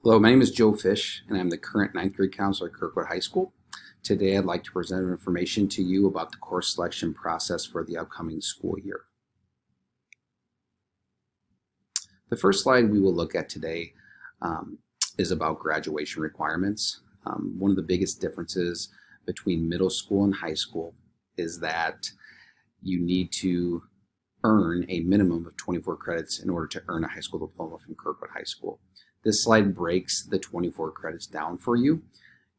Hello, my name is Joe Fish, and I'm the current ninth grade counselor at Kirkwood High School. Today, I'd like to present information to you about the course selection process for the upcoming school year. The first slide we will look at today is about graduation requirements. One of the biggest differences between middle school and high school is that you need to earn a minimum of 24 credits in order to earn a high school diploma from Kirkwood High School. This slide breaks the 24 credits down for you,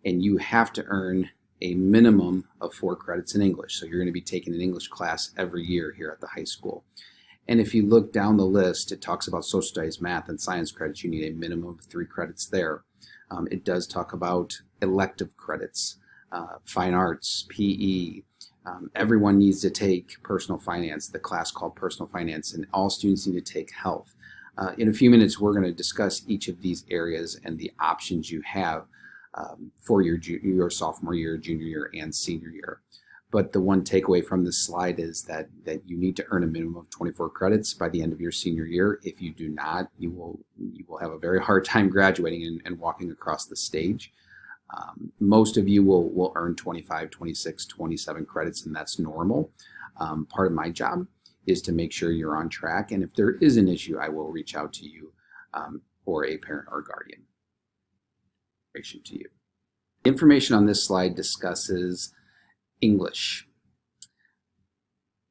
and you have to earn a minimum of 4 credits in English. So you're going to be taking an English class every year here at the high school. And if you look down the list, it talks about social studies, math, and science credits. You need a minimum of 3 credits there. It does talk about elective credits, fine arts, PE. Everyone needs to take personal finance, the class called personal finance, and all students need to take health. In a few minutes, we're going to discuss each of these areas and the options you have for your sophomore year, junior year, and senior year. But the one takeaway from this slide is that you need to earn a minimum of 24 credits by the end of your senior year. If you do not, you will have a very hard time graduating and walking across the stage. Most of you will earn 25, 26, 27 credits, and that's normal. Part of my job is to make sure you're on track, and if there is an issue, I will reach out to you or a parent or guardian. To you. Information on this slide discusses English.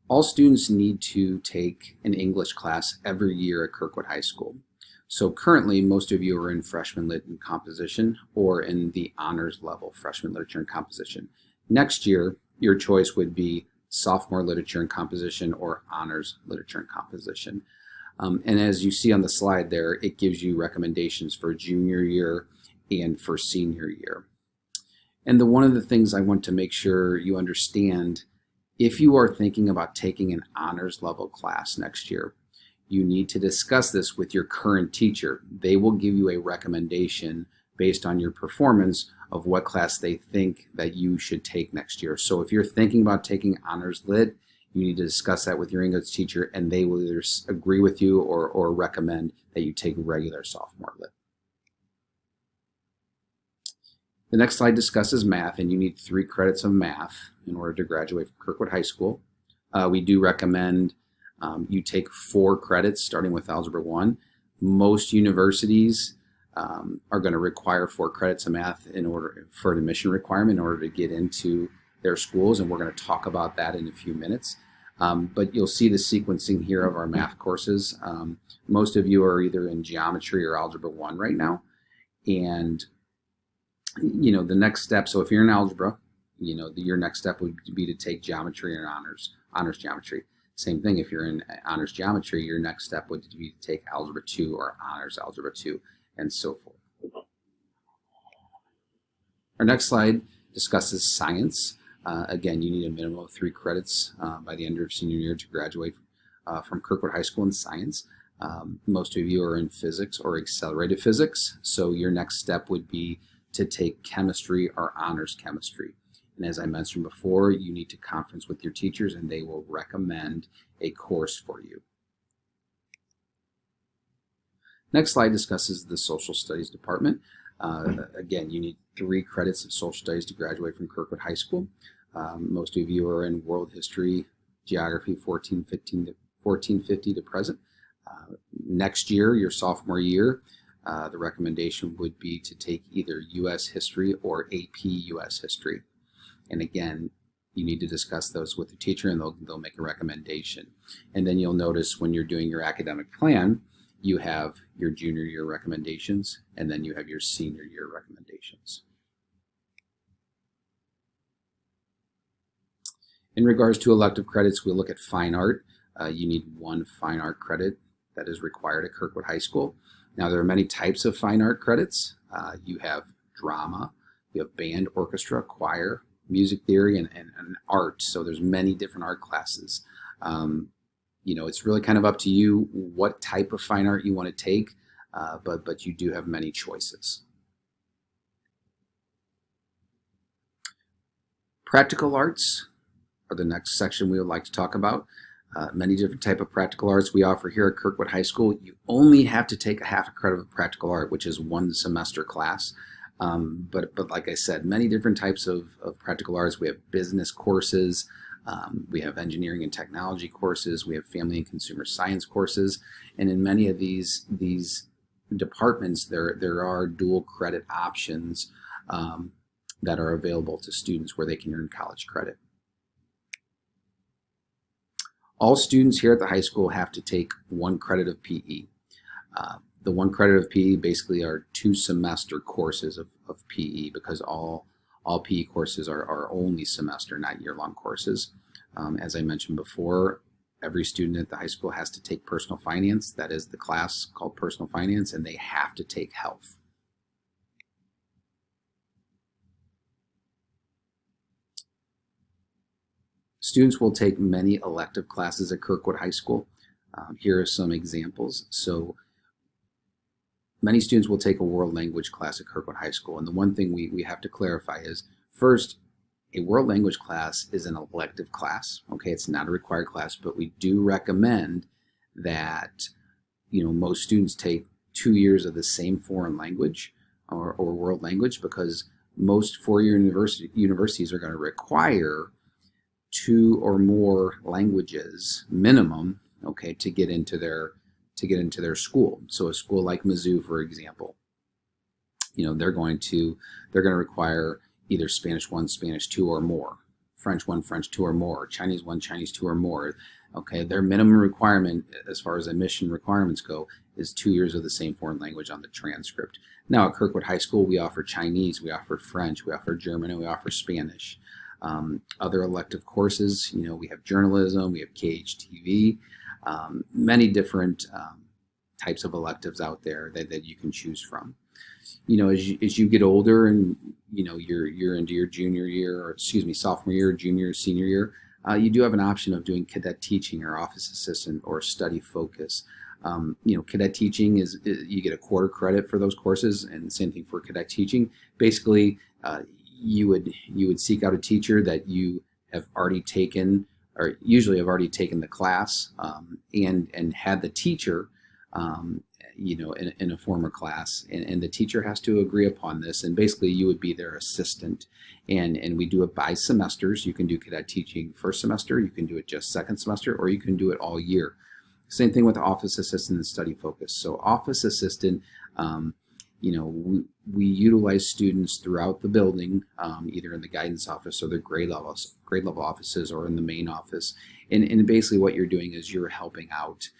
All students need to take an English class every year at Kirkwood High School. So currently, most of you are in freshman lit and composition or in the honors level, freshman literature and composition. Next year, your choice would be sophomore literature and composition or honors literature and composition. And as you see on the slide there, it gives you recommendations for junior year and for senior year. And one of the things I want to make sure you understand, if you are thinking about taking an honors level class next year, you need to discuss this with your current teacher. They will give you a recommendation based on your performance of what class they think that you should take next year. So if you're thinking about taking honors lit, you need to discuss that with your English teacher, and they will either agree with you or recommend that you take regular sophomore lit. The next slide discusses math, and you need 3 credits of math in order to graduate from Kirkwood High School. We do recommend you take 4 credits starting with Algebra 1. Most universities are going to require 4 credits of math for an admission requirement in order to get into their schools, and we're going to talk about that in a few minutes. But you'll see the sequencing here of our math courses. Most of you are either in geometry or Algebra 1 right now, and the next step, so if you're in algebra, your next step would be to take geometry or honors geometry. Same thing, if you're in honors geometry, your next step would be to take Algebra 2 or honors Algebra 2, and so forth. Our next slide discusses science. Again, you need a minimum of 3 credits by the end of your senior year to graduate from Kirkwood High School in science. Most of you are in physics or accelerated physics, so your next step would be to take chemistry or honors chemistry. And as I mentioned before, you need to conference with your teachers, and they will recommend a course for you. Next slide discusses the social studies department. Again, you need 3 credits of social studies to graduate from Kirkwood High School. Most of you are in world history, geography, 1450 to present. Next year, your sophomore year, the recommendation would be to take either U.S. history or AP U.S. history. And again, you need to discuss those with the teacher, and they'll make a recommendation. And then you'll notice when you're doing your academic plan, you have your junior year recommendations, and then you have your senior year recommendations. In regards to elective credits, we'll look at fine art. You need 1 fine art credit that is required at Kirkwood High School. Now, there are many types of fine art credits. You have drama, you have band, orchestra, choir, music theory, and art. So there's many different art classes. It's really kind of up to you what type of fine art you want to take, but you do have many choices. Practical arts are the next section we would like to talk about. Many different type of practical arts we offer here at Kirkwood High School. You only have to take a half a credit of practical art, which is one semester class. But like I said, many different types of practical arts. We have business courses, we have engineering and technology courses, we have family and consumer science courses, and in many of these departments, there are dual credit options that are available to students where they can earn college credit. All students here at the high school have to take 1 credit of PE. The 1 credit of PE basically are 2 semester courses of PE, because all PE courses are only semester, not year-long courses. As I mentioned before, every student at the high school has to take personal finance. That is the class called personal finance, and they have to take health. Students will take many elective classes at Kirkwood High School. Here are some examples. So many students will take a world language class at Kirkwood High School. And the one thing we have to clarify is, first, a world language class is an elective class. Okay, it's not a required class, but we do recommend that most students take 2 years of the same foreign language or world language, because most four-year universities are going to require 2 or more languages minimum, okay, to get into their school. So a school like Mizzou, for example, they're going to require either Spanish 1, Spanish 2 or more, French 1, French 2 or more, Chinese 1, Chinese 2 or more. Okay, their minimum requirement as far as admission requirements go is 2 years of the same foreign language on the transcript. Now at Kirkwood High School, we offer Chinese, we offer French, we offer German, and we offer Spanish. Other elective courses, we have journalism, we have KHTV, many different types of electives out there that you can choose from. As you get older and you're into your junior year, or sophomore year, junior, senior year, you do have an option of doing cadet teaching or office assistant or study focus. Cadet teaching is you get a quarter credit for those courses, and same thing for cadet teaching. Basically, you would seek out a teacher that you have already taken, or usually have already taken the class, and had the teacher in a former class, and the teacher has to agree upon this, and basically you would be their assistant, and we do it by semesters. You can do cadet teaching first semester, you can do it just second semester, or you can do it all year. Same thing with office assistant and study focus. So office assistant, we utilize students throughout the building, either in the guidance office or the grade level offices, or in the main office. And basically what you're doing is you're helping out,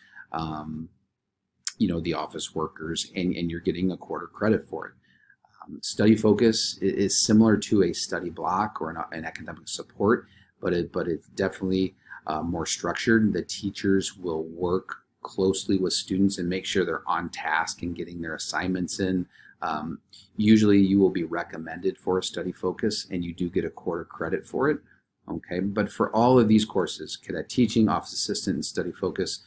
the office workers, and you're getting a quarter credit for it. Study focus is similar to a study block or an academic support, but it's definitely more structured. The teachers will work closely with students and make sure they're on task and getting their assignments in. Usually you will be recommended for a study focus, and you do get a quarter credit for it. Okay, but for all of these courses, cadet teaching, office assistant, and study focus,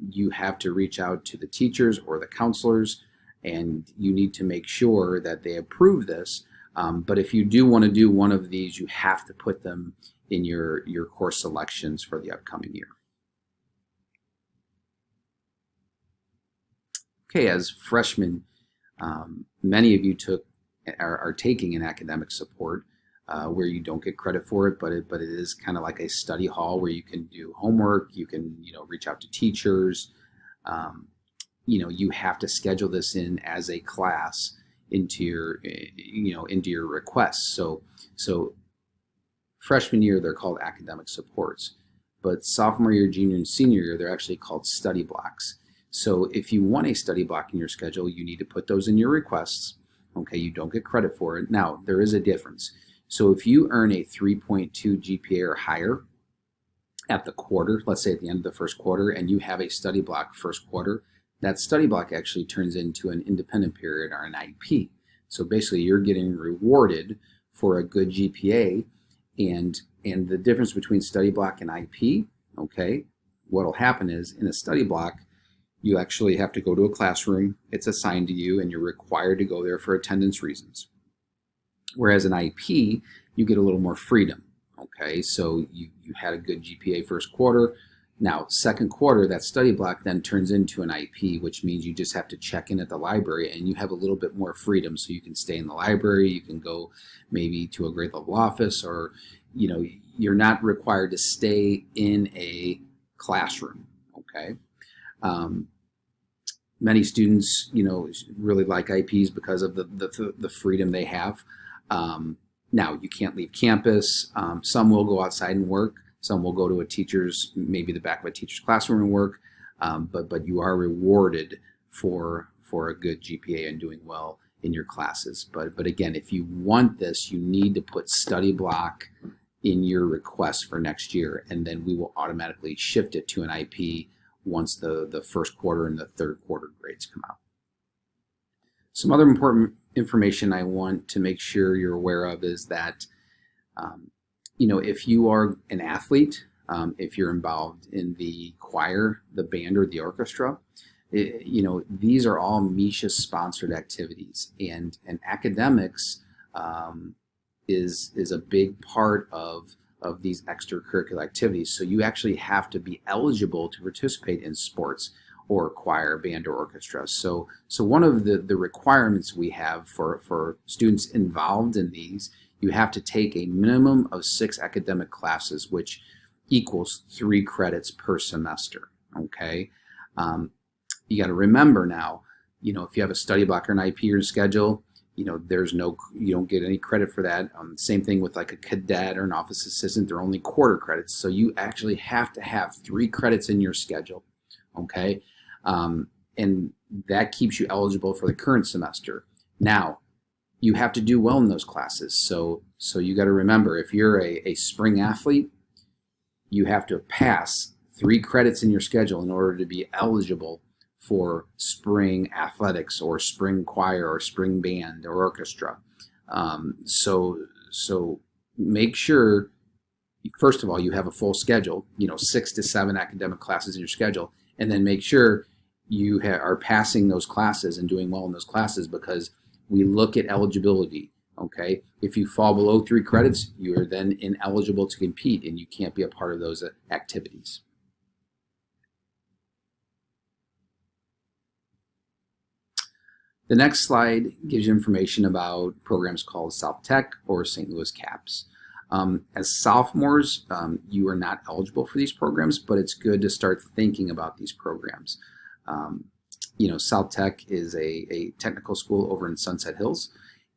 you have to reach out to the teachers or the counselors, and you need to make sure that they approve this. But if you do want to do one of these, you have to put them in your course selections for the upcoming year. Okay, as freshmen, many of you are taking an academic support where you don't get credit for it, but it is kind of like a study hall where you can do homework, you can reach out to teachers. You have to schedule this in as a class into your requests. So freshman year they're called academic supports, but sophomore year, junior, and senior year they're actually called study blocks. So if you want a study block in your schedule, you need to put those in your requests. Okay, you don't get credit for it. Now, there is a difference. So if you earn a 3.2 GPA or higher at the quarter, let's say at the end of the first quarter, and you have a study block first quarter, that study block actually turns into an independent period or an IEP. So basically you're getting rewarded for a good GPA, and the difference between study block and IEP, okay, what'll happen is in a study block, you actually have to go to a classroom, it's assigned to you, and you're required to go there for attendance reasons. Whereas an IEP, you get a little more freedom, okay? So you had a good GPA first quarter, Now, second quarter, that study block then turns into an IP, which means you just have to check in at the library and you have a little bit more freedom. So you can stay in the library, you can go maybe to a grade level office, or you're not required to stay in a classroom. Okay. Many students, really like IPs because of the freedom they have. Now, you can't leave campus. Some will go outside and work. Some will go to maybe the back of a teacher's classroom and work, but you are rewarded for a good GPA and doing well in your classes. But again, if you want this, you need to put study block in your request for next year, and then we will automatically shift it to an IP once the first quarter and the third quarter grades come out. Some other important information I want to make sure you're aware of is that if you are an athlete, if you're involved in the choir, the band, or the orchestra, these are all MISHA-sponsored activities, and academics is a big part of these extracurricular activities. So you actually have to be eligible to participate in sports or choir, band, or orchestra. So one of the requirements we have for students involved in these, you have to take a minimum of 6 academic classes, which equals 3 credits per semester. Okay, you got to remember now, if you have a study block or an IP or a schedule, you don't get any credit for that. Same thing with like a cadet or an office assistant; they're only quarter credits. So you actually have to have 3 credits in your schedule. Okay, and that keeps you eligible for the current semester. Now, you have to do well in those classes. So you got to remember, if you're a spring athlete, you have to pass 3 credits in your schedule in order to be eligible for spring athletics or spring choir or spring band or orchestra. So make sure, first of all, you have a full schedule, 6 to 7 academic classes in your schedule, and then make sure you are passing those classes and doing well in those classes, because we look at eligibility. Okay, if you fall below 3 credits, you are then ineligible to compete and you can't be a part of those activities. The next slide gives you information about programs called South Tech or St. Louis CAPS. As sophomores, you are not eligible for these programs, but it's good to start thinking about these programs. South Tech is a technical school over in Sunset Hills,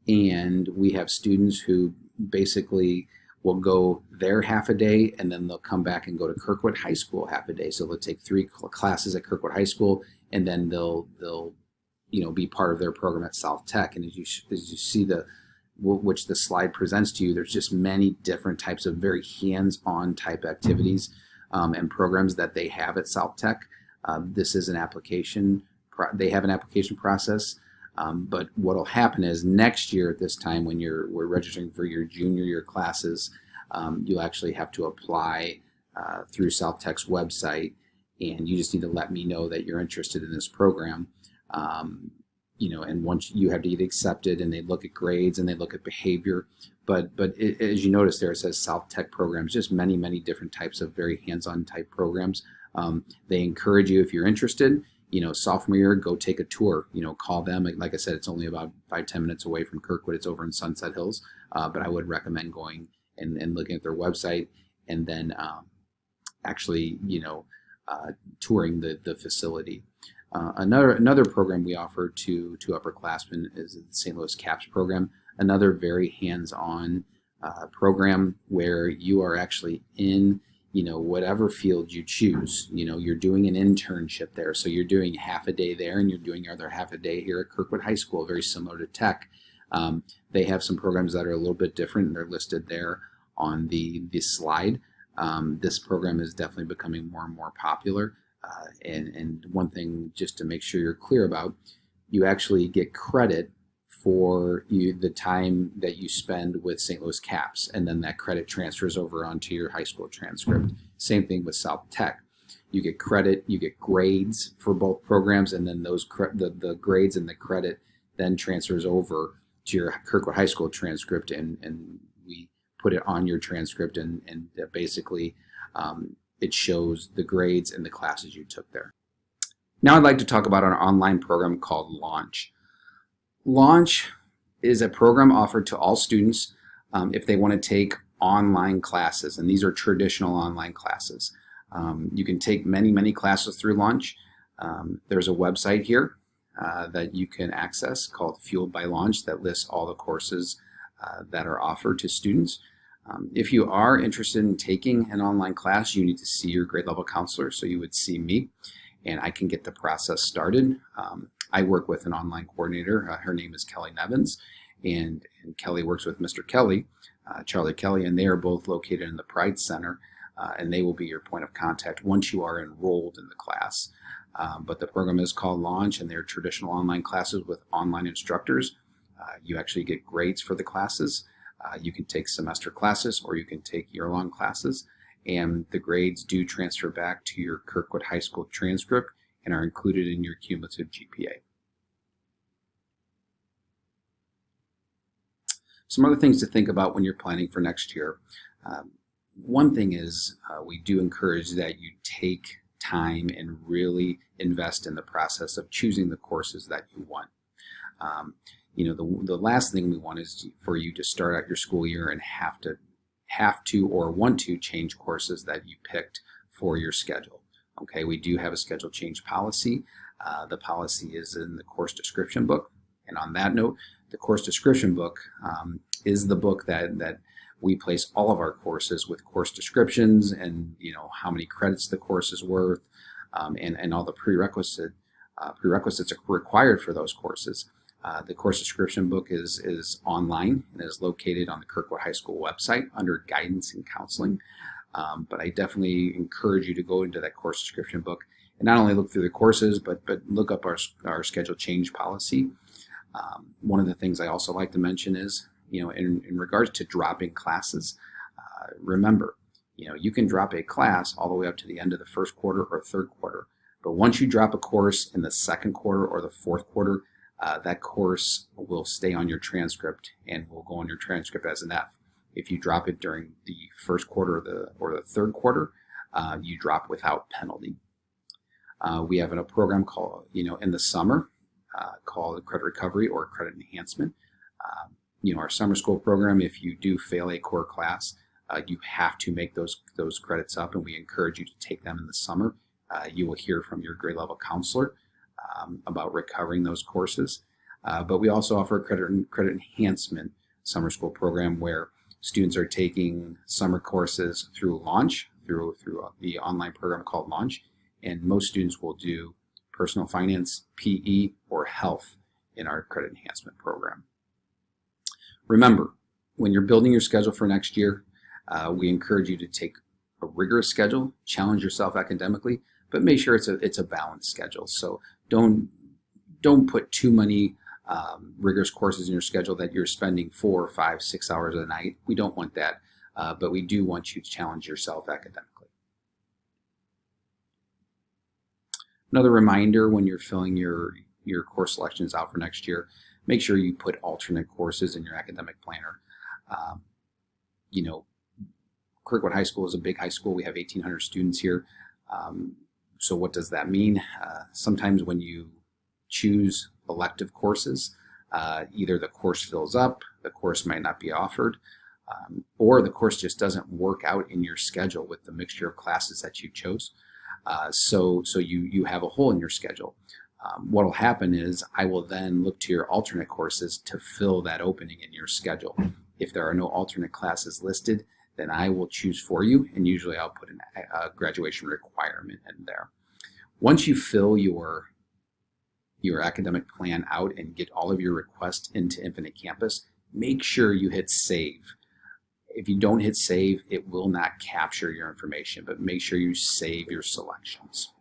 and we have students who basically will go there half a day and then they'll come back and go to Kirkwood High School half a day. So they'll take 3 classes at Kirkwood High School, and then they'll be part of their program at South Tech. And as you see which the slide presents to you, there's just many different types of very hands-on type activities and programs that they have at South Tech. This is an application. They have an application process, but what will happen is next year at this time, when we're registering for your junior year classes, you'll actually have to apply through South Tech's website, and you just need to let me know that you're interested in this program. And once you have to get accepted, and they look at grades and they look at behavior. But as you notice there, it says South Tech programs, just many, many different types of very hands-on type programs. They encourage you, if you're interested, sophomore year, go take a tour, call them. Like I said, it's only about 5-10 minutes away from Kirkwood. It's over in Sunset Hills. But I would recommend going and looking at their website, and then actually, touring the facility. Another program we offer to upperclassmen is the St. Louis CAPS program, another very hands-on program where you are actually in whatever field you choose. You're doing an internship there, so you're doing half a day there and you're doing your other half a day here at Kirkwood High School, very similar to Tech. They have some programs that are a little bit different, and they're listed there on the slide. This program is definitely becoming more and more popular. And one thing just to make sure you're clear about, you actually get credit for the time that you spend with St. Louis CAPS, and then that credit transfers over onto your high school transcript. Same thing with South Tech. You get credit, you get grades for both programs, and then those the grades and the credit then transfers over to your Kirkwood High School transcript, and we put it on your transcript, and basically it shows the grades and the classes you took there. Now I'd like to talk about our online program called Launch. Launch is a program offered to all students if they want to take online classes, and these are traditional online classes. You can take many classes through Launch. There's a website here that you can access called Fueled by Launch that lists all the courses that are offered to students. If you are interested in taking an online class, you need to see your grade level counselor, so you would see me, and I can get the process started. I work with an online coordinator. Her name is Kelly Nevins, and Kelly works with Mr. Kelly, Charlie Kelly, and they are both located in the Pride Center, and they will be your point of contact once you are enrolled in the class. But the program is called Launch, and they're traditional online classes with online instructors. You actually get grades for the classes. You can take semester classes or you can take year-long classes, and the grades do transfer back to your Kirkwood High School transcript and are included in your cumulative GPA. Some other things to think about when you're planning for next year. One thing is we do encourage that you take time and really invest in the process of choosing the courses that you want. The last thing we want is for you to start out your school year and have to or want to change courses that you picked for your schedule. Okay, we do have a schedule change policy. The policy is in the course description book. And on that note, the course description book is the book that we place all of our courses with course descriptions and how many credits the course is worth, and all the prerequisites are required for those courses. The course description book is online and is located on the Kirkwood High School website under guidance and counseling. But I definitely encourage you to go into that course description book and not only look through the courses, but look up our schedule change policy. One of the things I also like to mention is, in regards to dropping classes, remember, you can drop a class all the way up to the end of the first quarter or third quarter. But once you drop a course in the second quarter or the fourth quarter, that course will stay on your transcript and will go on your transcript as an F. If you drop it during the first quarter or the third quarter, you drop without penalty. We have a program called, in the summer, called credit recovery or credit enhancement. Our summer school program, if you do fail a core class, you have to make those credits up, and we encourage you to take them in the summer. You will hear from your grade level counselor about recovering those courses. But we also offer a credit enhancement summer school program where students are taking summer courses through Launch, through the online program called Launch, and most students will do personal finance, PE, or health in our credit enhancement program. Remember, when you're building your schedule for next year, we encourage you to take a rigorous schedule, challenge yourself academically, but make sure it's a balanced schedule. So don't put too many rigorous courses in your schedule that you're spending 4, 5, 6 hours a night. We don't want that, but we do want you to challenge yourself academically. Another reminder when you're filling your course selections out for next year, make sure you put alternate courses in your academic planner. Kirkwood High School is a big high school. We have 1,800 students here. So what does that mean? Sometimes when you choose elective courses, either the course fills up, the course might not be offered, or the course just doesn't work out in your schedule with the mixture of classes that you chose. So you have a hole in your schedule. What will happen is I will then look to your alternate courses to fill that opening in your schedule. If there are no alternate classes listed, then I will choose for you, and usually I'll put a graduation requirement in there. Once you fill your academic plan out and get all of your requests into Infinite Campus, make sure you hit save. If you don't hit save, it will not capture your information, but make sure you save your selections.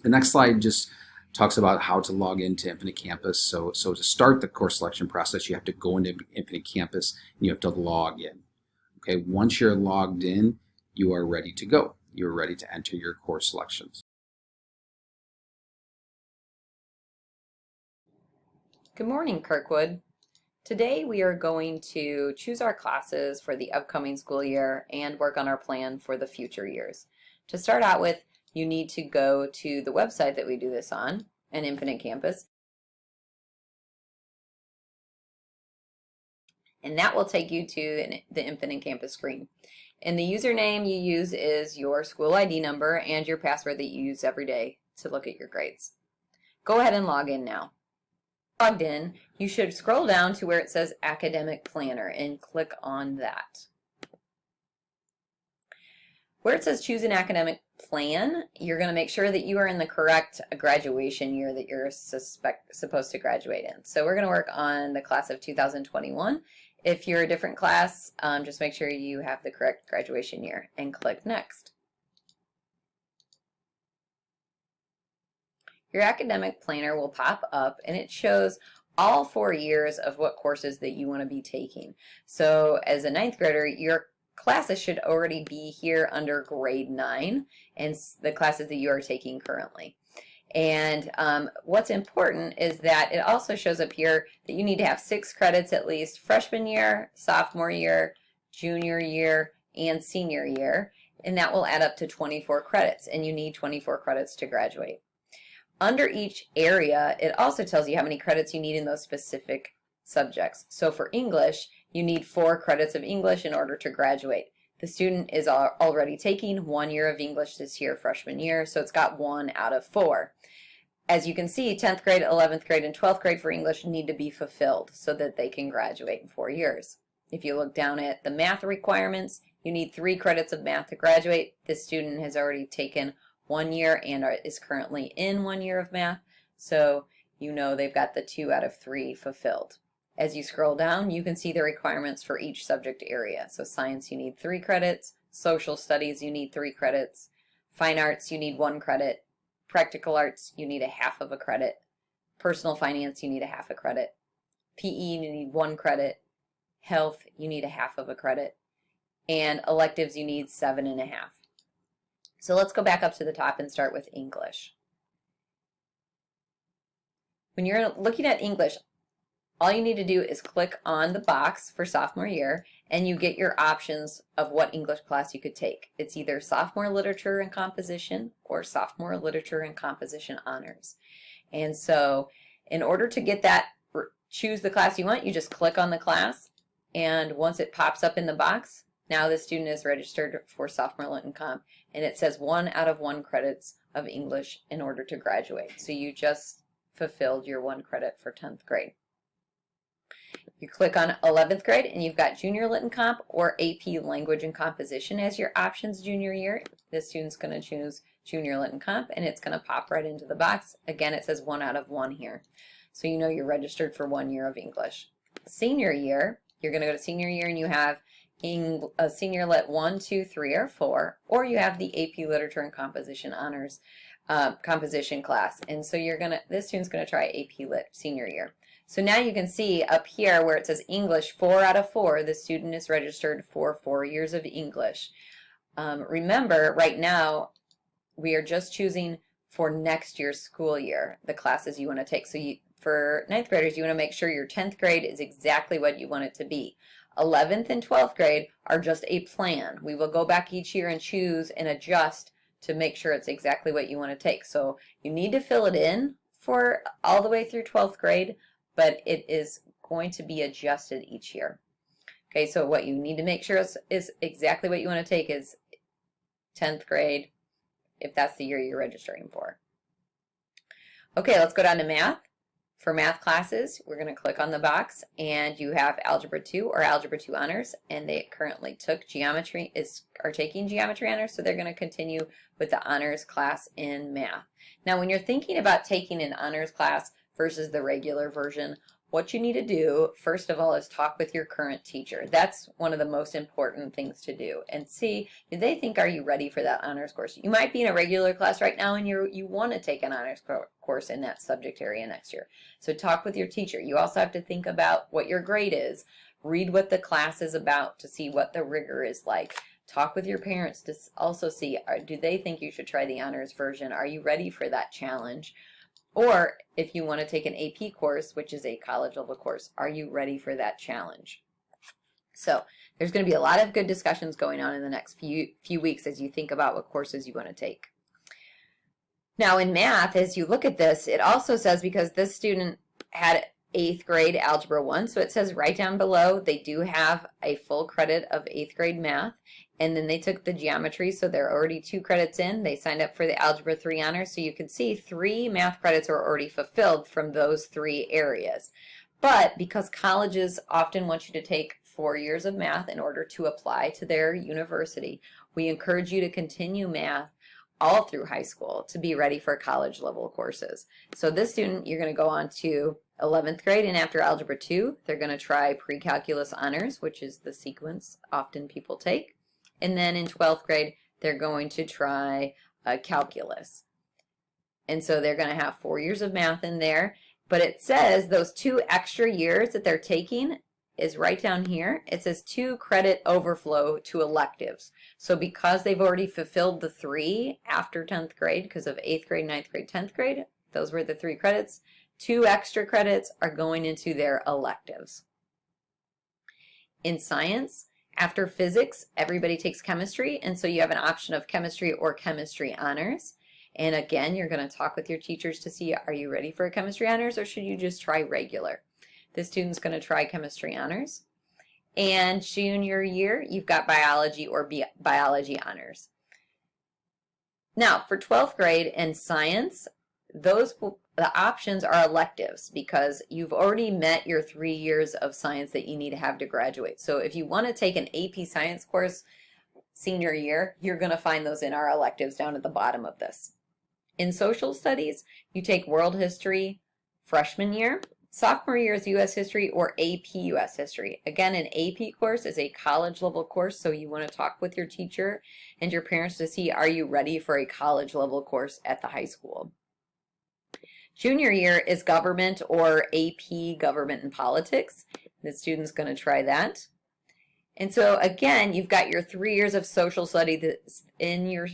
The next slide just talks about how to log into Infinite Campus. So to start the course selection process, you have to go into Infinite Campus and you have to log in. Okay, once you're logged in, you are ready to go. You're ready to enter your course selections. Good morning, Kirkwood. Today we are going to choose our classes for the upcoming school year and work on our plan for the future years. To start out with, you need to go to the website that we do this on, an Infinite Campus, and that will take you to the Infinite Campus screen. And the username you use is your school ID number and your password that you use every day to look at your grades. Go ahead and log in now. Logged in, you should scroll down to where it says Academic Planner and click on that. Where it says choose an academic plan, you're going to make sure that you are in the correct graduation year that you're supposed to graduate in. So we're going to work on the class of 2021. If you're a different class, just make sure you have the correct graduation year and click Next. Your academic planner will pop up and it shows all 4 years of what courses that you want to be taking. So as a 9th grader, your classes should already be here under grade 9 and the classes that you are taking currently. And what's important is that it also shows up here that you need to have 6 credits at least freshman year, sophomore year, junior year, and senior year, and that will add up to 24 credits, and you need 24 credits to graduate. Under each area, it also tells you how many credits you need in those specific subjects. So for English, you need 4 credits of English in order to graduate. The student is already taking 1 year of English this year, freshman year, so it's got 1 out of 4. As you can see, 10th grade, 11th grade, and 12th grade for English need to be fulfilled so that they can graduate in 4 years. If you look down at the math requirements, you need 3 credits of math to graduate. This student has already taken 1 year and is currently in 1 year of math, so you know they've got the 2 out of 3 fulfilled. As you scroll down, you can see the requirements for each subject area. So science, you need 3 credits. Social studies, you need 3 credits. Fine arts, you need 1 credit. Practical arts, you need a half of a credit. Personal finance, you need a half a credit. PE, you need 1 credit. Health, you need a half of a credit. And electives, you need 7.5. So let's go back up to the top and start with English. When you're looking at English, all you need to do is click on the box for sophomore year and you get your options of what English class you could take. It's either sophomore literature and composition or sophomore literature and composition honors. And so in order to get that, choose the class you want, you just click on the class, and once it pops up in the box, now the student is registered for sophomore lit and comp, and it says 1 out of 1 credits of English in order to graduate. So you just fulfilled your 1 credit for 10th grade. You click on 11th grade and you've got junior lit and comp or AP language and composition as your options junior year. The student's going to choose junior lit and comp and it's going to pop right into the box. Again, it says 1 out of 1 here. So you know you're registered for 1 year of English. Senior year, you're going to go to senior year and you have a senior lit 1, 2, 3, or 4, or you have the AP literature and composition honors composition class. And so this student's going to try AP lit senior year. So now you can see up here where it says English 4 out of 4, the student is registered for 4 years of English. Remember, right now, we are just choosing for next year's school year, the classes you want to take. So for 9th graders, you want to make sure your 10th grade is exactly what you want it to be. 11th and 12th grade are just a plan. We will go back each year and choose and adjust to make sure it's exactly what you want to take. So you need to fill it in for all the way through 12th grade, but it is going to be adjusted each year. Okay, so what you need to make sure is exactly what you want to take is 10th grade, if that's the year you're registering for. Okay, let's go down to math. For math classes, we're going to click on the box, and you have Algebra 2 or Algebra 2 Honors, and they currently took geometry, are taking geometry honors, so they're going to continue with the honors class in math. Now, when you're thinking about taking an honors class versus the regular version, what you need to do, first of all, is talk with your current teacher. That's one of the most important things to do, and see, do they think, are you ready for that honors course? You might be in a regular class right now and you want to take an honors course in that subject area next year. So talk with your teacher. You also have to think about what your grade is. Read what the class is about to see what the rigor is like. Talk with your parents to also see, do they think you should try the honors version? Are you ready for that challenge? Or if you want to take an AP course, which is a college level course, are you ready for that challenge? So there's going to be a lot of good discussions going on in the next few weeks as you think about what courses you want to take. Now in math, as you look at this, it also says, because this student had 8th grade Algebra 1, so it says right down below they do have a full credit of 8th grade math, and then they took the geometry, so they're already 2 credits in. They signed up for the Algebra 3 honors, so you can see 3 math credits are already fulfilled from those 3 areas. But because colleges often want you to take 4 years of math in order to apply to their university, we encourage you to continue math all through high school to be ready for college level courses. So this student, you're going to go on to 11th grade, and after Algebra 2, they're going to try pre-calculus honors, which is the sequence often people take. And then in 12th grade, they're going to try calculus. And so they're going to have 4 years of math in there. But it says those 2 extra years that they're taking is right down here. It says 2 credit overflow to electives. So because they've already fulfilled the 3 after 10th grade, because of 8th grade, 9th grade, 10th grade, those were the 3 credits, 2 extra credits are going into their electives. In science, after physics, everybody takes chemistry, and so you have an option of chemistry or chemistry honors. And again, you're going to talk with your teachers to see, are you ready for a chemistry honors, or should you just try regular? The student's going to try chemistry honors. And junior year, you've got biology or biology honors. Now, for 12th grade and science, the options are electives, because you've already met your 3 years of science that you need to have to graduate. So if you want to take an AP science course senior year, you're going to find those in our electives down at the bottom of this. In social studies, you take world history freshman year. Sophomore year is U.S. history or AP U.S. history. Again, an AP course is a college level course, so you want to talk with your teacher and your parents to see, are you ready for a college level course at the high school? Junior year is government or AP government and politics. The student's going to try that. And so again, you've got your 3 years of social study that's in your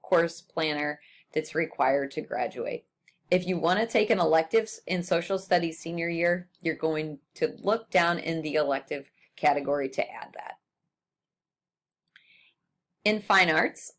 course planner that's required to graduate. If you want to take an electives in social studies senior year, you're going to look down in the elective category to add that. In fine arts,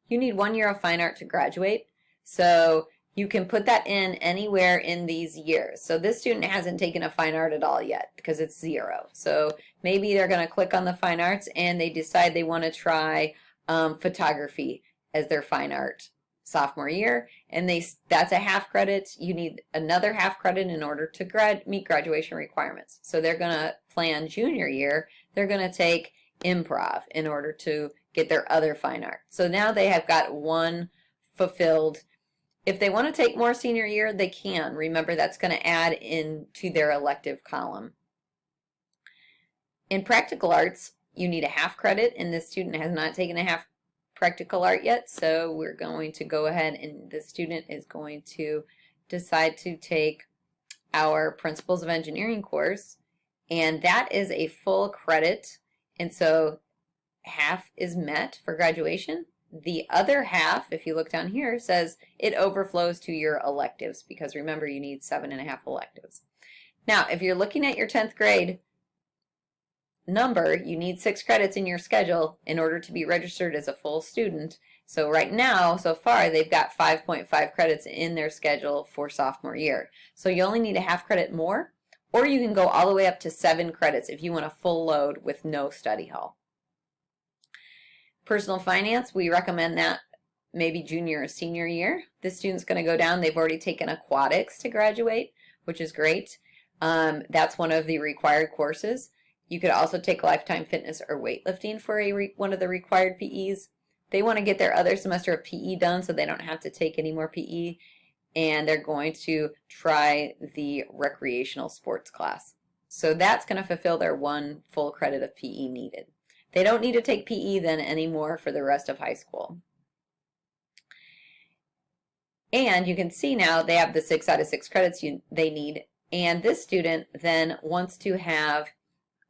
you need 1 year of fine art to graduate, so you can put that in anywhere in these years. So this student hasn't taken a fine art at all yet because it's 0. So maybe they're going to click on the fine arts and they decide they want to try photography as their fine art sophomore year, and that's a half credit. You need another half credit in order to meet graduation requirements. So they're going to plan junior year, they're going to take improv in order to get their other fine art. So now they have got 1 fulfilled. If they want to take more senior year, they can. Remember, that's going to add into their elective column. In practical arts, you need a half credit, and this student has not taken a half practical art yet, so we're going to go ahead and the student is going to decide to take our Principles of Engineering course, and that is a full credit, and so half is met for graduation. The other half, if you look down here, says it overflows to your electives, because remember, you need 7.5 electives. Now, if you're looking at your 10th grade number, you need 6 credits in your schedule in order to be registered as a full student. So right now, so far, they've got 5.5 credits in their schedule for sophomore year. So you only need a half credit more, or you can go all the way up to 7 credits if you want a full load with no study hall. Personal finance, we recommend that maybe junior or senior year. This student's going to go down. They've already taken aquatics to graduate, which is great. That's one of the required courses. You could also take lifetime fitness or weightlifting for one of the required PEs. They want to get their other semester of PE done so they don't have to take any more PE, and they're going to try the recreational sports class. So that's going to fulfill their 1 full credit of PE needed. They don't need to take PE then anymore for the rest of high school. And you can see now they have the 6 out of 6 credits they need, and this student then wants to have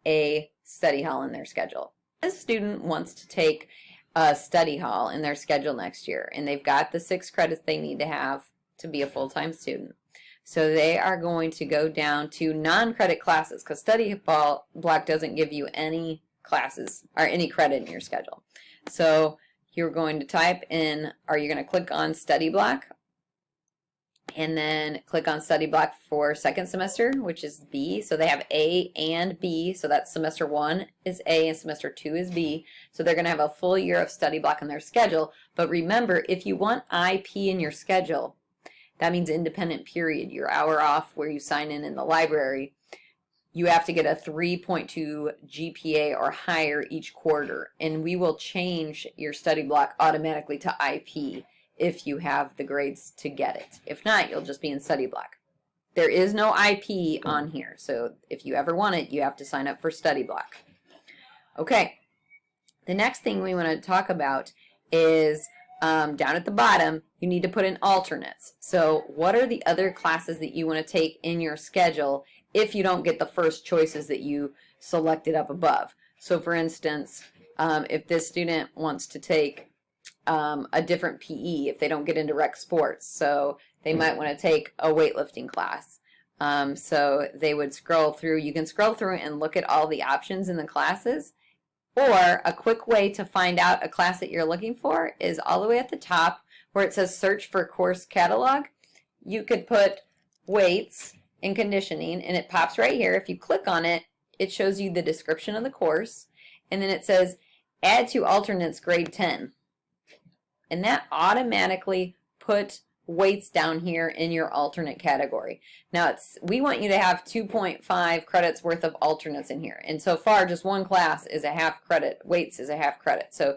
a study hall in their schedule. This student wants to take a study hall in their schedule next year, and they've got the 6 credits they need to have to be a full-time student. So they are going to go down to non-credit classes because study block doesn't give you any classes or any credit in your schedule. So you're going to type in, or you're going to click on study block, and then click on study block for second semester, which is B. So they have A and B. So that's semester 1 is A and semester 2 is B. So they're going to have a full year of study block in their schedule. But remember, if you want IP in your schedule, that means independent period, your hour off where you sign in the library, you have to get a 3.2 GPA or higher each quarter. And we will change your study block automatically to IP if you have the grades to get it. If not, you'll just be in study block. There is no IP on here, so if you ever want it, you have to sign up for study block. Okay, the next thing we want to talk about is down at the bottom, you need to put in alternates. So what are the other classes that you want to take in your schedule if you don't get the first choices that you selected up above? So for instance, if this student wants to take a different PE if they don't get into rec sports. So they might want to take a weightlifting class. So they would scroll through. You can scroll through and look at all the options in the classes. Or a quick way to find out a class that you're looking for is all the way at the top where it says search for course catalog. You could put weights and conditioning and it pops right here. If you click on it, it shows you the description of the course. And then it says add to alternates grade 10. And that automatically puts weights down here in your alternate category. Now we want you to have 2.5 credits worth of alternates in here. And so far just one class is a half credit, weights is a half credit. So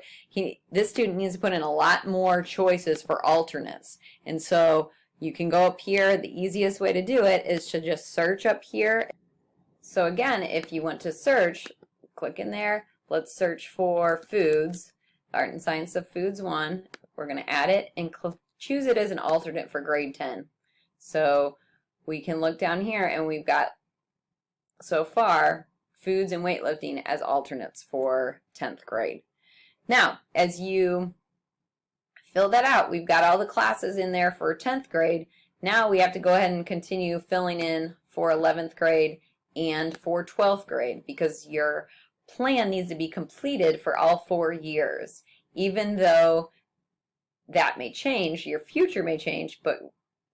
this student needs to put in a lot more choices for alternates. And so you can go up here. The easiest way to do it is to just search up here. So again, if you want to search, click in there. Let's search for foods, Art and Science of Foods 1. We're going to add it and choose it as an alternate for grade 10. So we can look down here and we've got, so far, foods and weightlifting as alternates for 10th grade. Now, as you fill that out, we've got all the classes in there for 10th grade. Now we have to go ahead and continue filling in for 11th grade and for 12th grade because your plan needs to be completed for all 4 years. Even though that may change, your future may change, but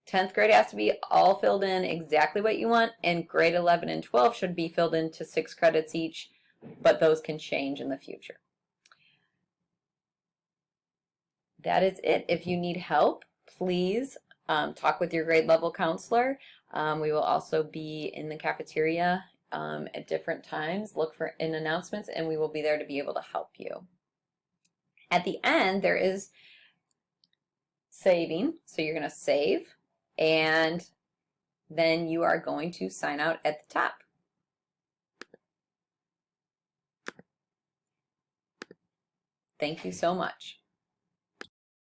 10th grade has to be all filled in exactly what you want, and grade 11 and 12 should be filled in to 6 credits each, but those can change in the future. That is it. If you need help, please talk with your grade level counselor. We will also be in the cafeteria at different times. Look for announcements, and we will be there to be able to help you. At the end, there is saving. So you're going to save, and then you are going to sign out at the top. Thank you so much.